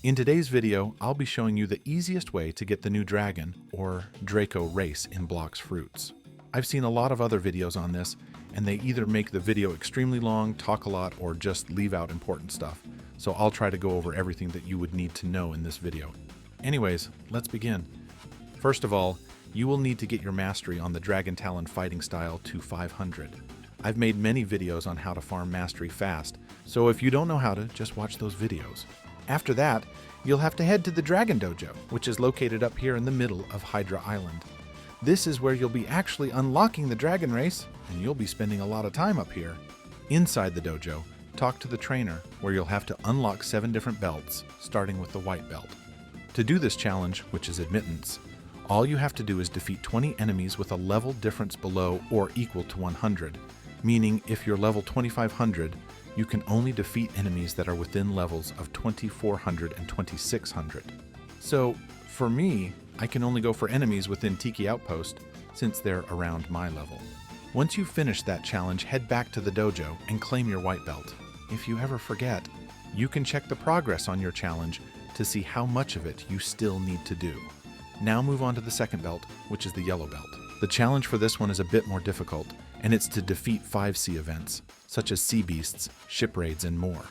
In today's video, I'll be showing you the easiest way to get the new dragon, or Draco race in BLOX fruits. I've seen a lot of other videos on this, and they either make the video extremely long, talk a lot, or just leave out important stuff. So I'll try to go over everything that you would need to know in this video. Anyways, let's begin. First of all, you will need to get your mastery on the Dragon Talon fighting style to 500. I've made many videos on how to farm mastery fast, so if you don't know how to, just watch those videos. After that, you'll have to head to the Dragon Dojo, which is located up here in the middle of Hydra Island. This is where you'll be actually unlocking the dragon race, and you'll be spending a lot of time up here. Inside the dojo, talk to the trainer, where you'll have to unlock 7 different belts, starting with the white belt. To do this challenge, which is admittance, all you have to do is defeat 20 enemies with a level difference below or equal to 100, meaning if you're level 2500, you can only defeat enemies that are within levels of 2400 and 2600. So, for me, I can only go for enemies within Tiki Outpost, since they're around my level. Once you've finished that challenge, head back to the dojo and claim your white belt. If you ever forget, you can check the progress on your challenge to see how much of it you still need to do. Now move on to the second belt, which is the yellow belt. The challenge for this one is a bit more difficult, and it's to defeat 5 sea events, such as sea beasts, ship raids, and more.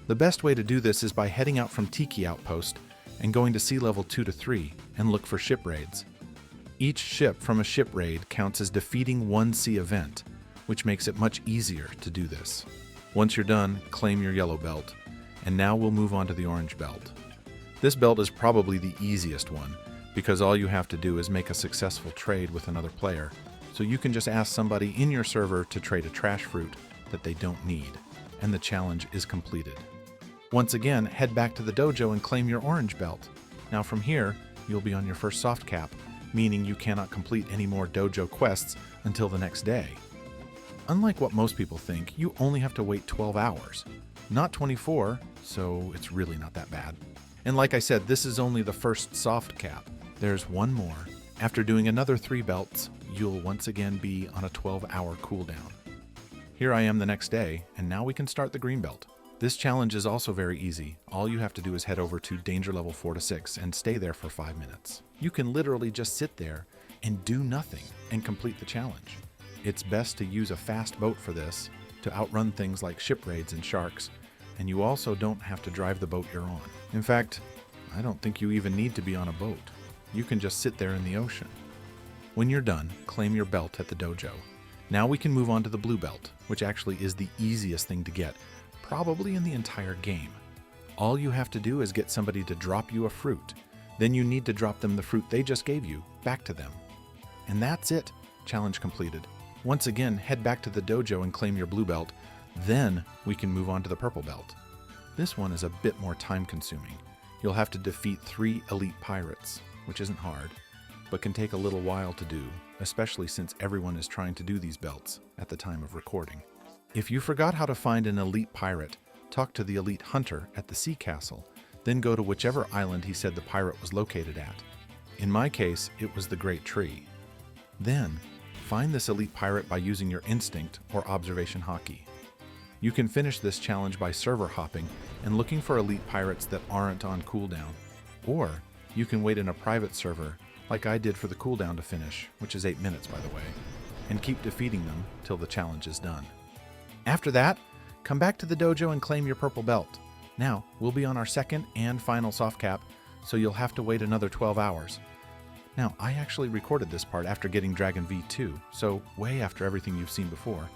The best way to do this is by heading out from Tiki Outpost and going to sea level 2 to 3 and look for ship raids. Each ship from a ship raid counts as defeating 1 sea event, which makes it much easier to do this. Once you're done, claim your yellow belt, and now we'll move on to the orange belt. This belt is probably the easiest one, because all you have to do is make a successful trade with another player, so you can just ask somebody in your server to trade a trash fruit that they don't need, and the challenge is completed. Once again, head back to the dojo and claim your orange belt. Now from here, you'll be on your first soft cap, meaning you cannot complete any more dojo quests until the next day. Unlike what most people think, you only have to wait 12 hours, not 24, so it's really not that bad. And like I said, this is only the first soft cap. There's one more. After doing another 3 belts, you'll once again be on a 12-hour cooldown. Here I am the next day, and now we can start the green belt. This challenge is also very easy. All you have to do is head over to danger level 4 to 6 and stay there for 5 minutes. You can literally just sit there and do nothing and complete the challenge. It's best to use a fast boat for this to outrun things like ship raids and sharks, and you also don't have to drive the boat you're on. In fact, I don't think you even need to be on a boat. You can just sit there in the ocean. When you're done, claim your belt at the dojo. Now we can move on to the blue belt, which actually is the easiest thing to get, probably in the entire game. All you have to do is get somebody to drop you a fruit. Then you need to drop them the fruit they just gave you back to them. And that's it. Challenge completed. Once again, head back to the dojo and claim your blue belt. Then we can move on to the purple belt. This one is a bit more time consuming. You'll have to defeat 3 elite pirates, which isn't hard, but can take a little while to do, especially since everyone is trying to do these belts at the time of recording. If you forgot how to find an elite pirate, talk to the elite hunter at the sea castle, then go to whichever island he said the pirate was located at. In my case, it was the Great Tree. Then, find this elite pirate by using your instinct or observation hockey. You can finish this challenge by server hopping and looking for elite pirates that aren't on cooldown. Or you can wait in a private server, like I did for the cooldown to finish, which is 8 minutes by the way, and keep defeating them till the challenge is done. After that, come back to the dojo and claim your purple belt. Now, we'll be on our second and final soft cap, so you'll have to wait another 12 hours. Now, I actually recorded this part after getting Dragon V2, so way after everything you've seen before.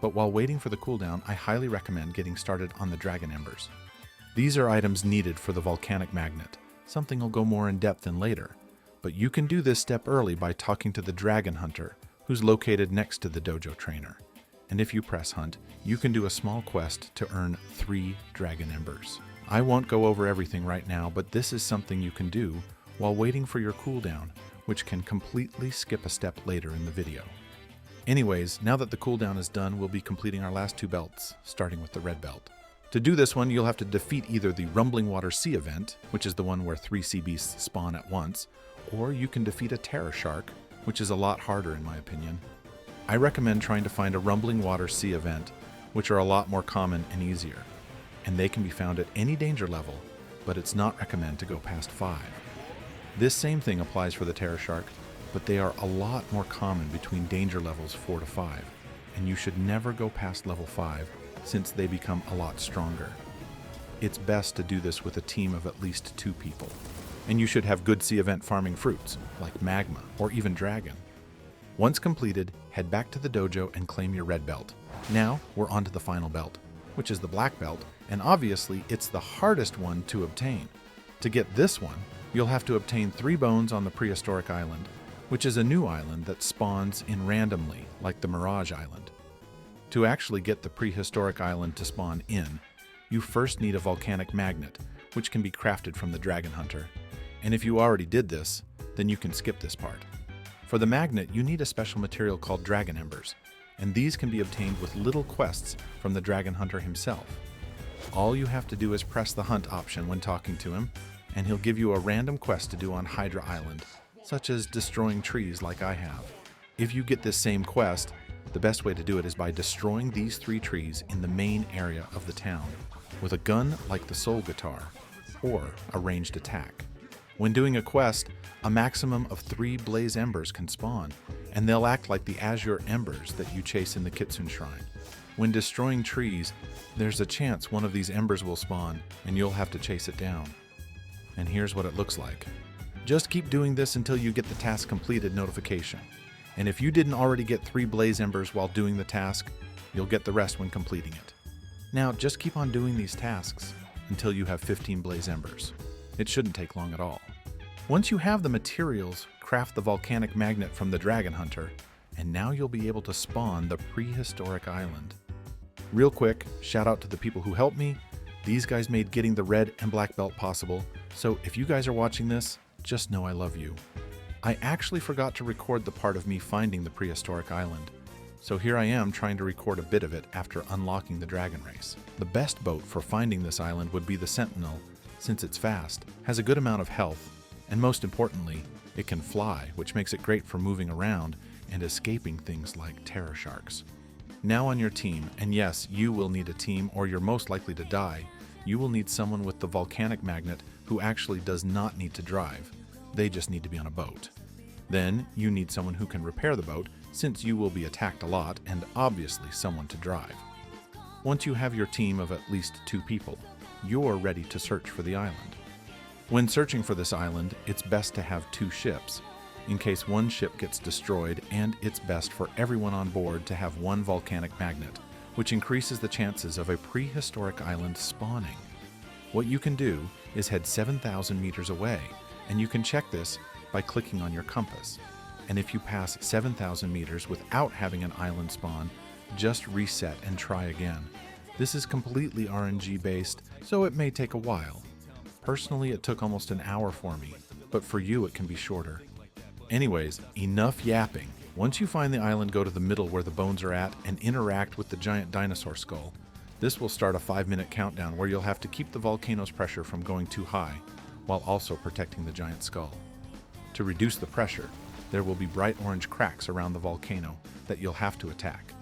But while waiting for the cooldown, I highly recommend getting started on the Dragon Embers. These are items needed for the volcanic magnet, something I'll go more in depth in later. But you can do this step early by talking to the Dragon Hunter, who's located next to the dojo trainer. And if you press hunt, you can do a small quest to earn 3 Dragon Embers. I won't go over everything right now, but this is something you can do while waiting for your cooldown, which can completely skip a step later in the video. Anyways, now that the cooldown is done, we'll be completing our last 2 belts, starting with the red belt. To do this one, you'll have to defeat either the Rumbling Water Sea event, which is the one where 3 sea beasts spawn at once, or you can defeat a terror shark, which is a lot harder in my opinion. I recommend trying to find a Rumbling Water Sea event, which are a lot more common and easier, and they can be found at any danger level, but it's not recommended to go past 5. This same thing applies for the terror shark, but they are a lot more common between danger levels 4 to 5, and you should never go past level 5 since they become a lot stronger. It's best to do this with a team of at least 2 people, and you should have good sea event farming fruits, like magma or even dragon. Once completed, head back to the dojo and claim your red belt. Now we're on to the final belt, which is the black belt, and obviously it's the hardest one to obtain. To get this one, you'll have to obtain 3 bones on the prehistoric island, which is a new island that spawns in randomly, like the Mirage Island. To actually get the prehistoric island to spawn in, you first need a volcanic magnet, which can be crafted from the Dragon Hunter. And if you already did this, then you can skip this part. For the magnet, you need a special material called dragon embers, and these can be obtained with little quests from the Dragon Hunter himself. All you have to do is press the hunt option when talking to him, and he'll give you a random quest to do on Hydra Island, such as destroying trees like I have. If you get this same quest, the best way to do it is by destroying these 3 trees in the main area of the town with a gun like the Soul Guitar or a ranged attack. When doing a quest, a maximum of 3 blaze embers can spawn, and they'll act like the azure embers that you chase in the Kitsune Shrine. When destroying trees, there's a chance one of these embers will spawn and you'll have to chase it down. And here's what it looks like. Just keep doing this until you get the task completed notification. And if you didn't already get 3 blaze embers while doing the task, you'll get the rest when completing it. Now just keep on doing these tasks until you have 15 blaze embers. It shouldn't take long at all. Once you have the materials, craft the volcanic magnet from the Dragon Hunter, and now you'll be able to spawn the prehistoric island. Real quick, shout out to the people who helped me. These guys made getting the red and black belt possible, so if you guys are watching this, just know I love you. I actually forgot to record the part of me finding the prehistoric island, so here I am trying to record a bit of it after unlocking the dragon race. The best boat for finding this island would be the Sentinel, since it's fast, has a good amount of health, and most importantly, it can fly, which makes it great for moving around and escaping things like terror sharks. Now on your team, and yes, you will need a team or you're most likely to die, you will need someone with the volcanic magnet who actually does not need to drive. They just need to be on a boat. Then you need someone who can repair the boat, since you will be attacked a lot, and obviously someone to drive. Once you have your team of at least 2 people, you're ready to search for the island. When searching for this island, it's best to have 2 ships, in case one ship gets destroyed, and it's best for everyone on board to have 1 volcanic magnet, which increases the chances of a prehistoric island spawning. What you can do is head 7,000 meters away, and you can check this by clicking on your compass. And if you pass 7,000 meters without having an island spawn, just reset and try again. This is completely RNG based, so it may take a while. Personally, it took almost an hour for me, but for you it can be shorter. Anyways, enough yapping. Once you find the island, go to the middle where the bones are at and interact with the giant dinosaur skull. This will start a 5-minute countdown where you'll have to keep the volcano's pressure from going too high, while also protecting the giant skull. To reduce the pressure, there will be bright orange cracks around the volcano that you'll have to attack.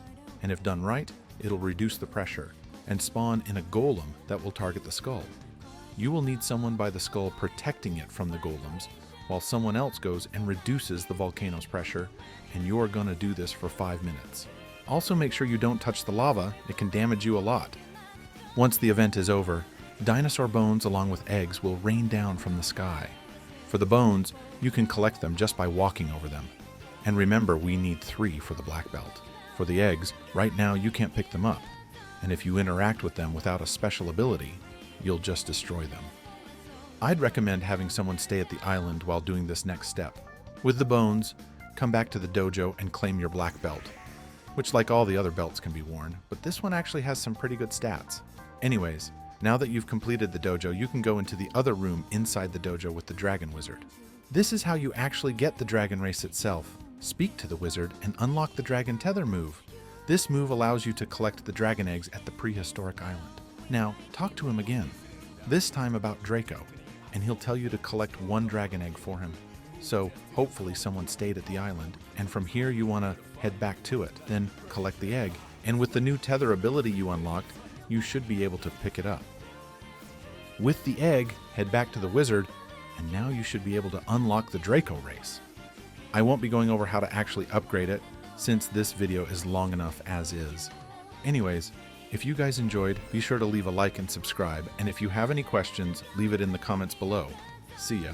And if done right, it'll reduce the pressure and spawn in a golem that will target the skull. You will need someone by the skull protecting it from the golems, while someone else goes and reduces the volcano's pressure, and you're gonna do this for 5 minutes. Also make sure you don't touch the lava, it can damage you a lot. Once the event is over, dinosaur bones along with eggs will rain down from the sky. For the bones, you can collect them just by walking over them. And remember, we need 3 for the black belt. For the eggs, right now you can't pick them up, and if you interact with them without a special ability, you'll just destroy them. I'd recommend having someone stay at the island while doing this next step. With the bones, come back to the dojo and claim your black belt, which like all the other belts can be worn, but this one actually has some pretty good stats. Anyways, now that you've completed the dojo, you can go into the other room inside the dojo with the Dragon Wizard. This is how you actually get the dragon race itself. Speak to the wizard and unlock the Dragon Tether move. This move allows you to collect the dragon eggs at the prehistoric island. Now, talk to him again, this time about Draco, and he'll tell you to collect 1 dragon egg for him. So hopefully someone stayed at the island, and from here you want to head back to it, then collect the egg, and with the new tether ability you unlocked, you should be able to pick it up. With the egg, head back to the wizard, and now you should be able to unlock the Draco race. I won't be going over how to actually upgrade it, since this video is long enough as is. Anyways, if you guys enjoyed, be sure to leave a like and subscribe, and if you have any questions, leave it in the comments below. See ya.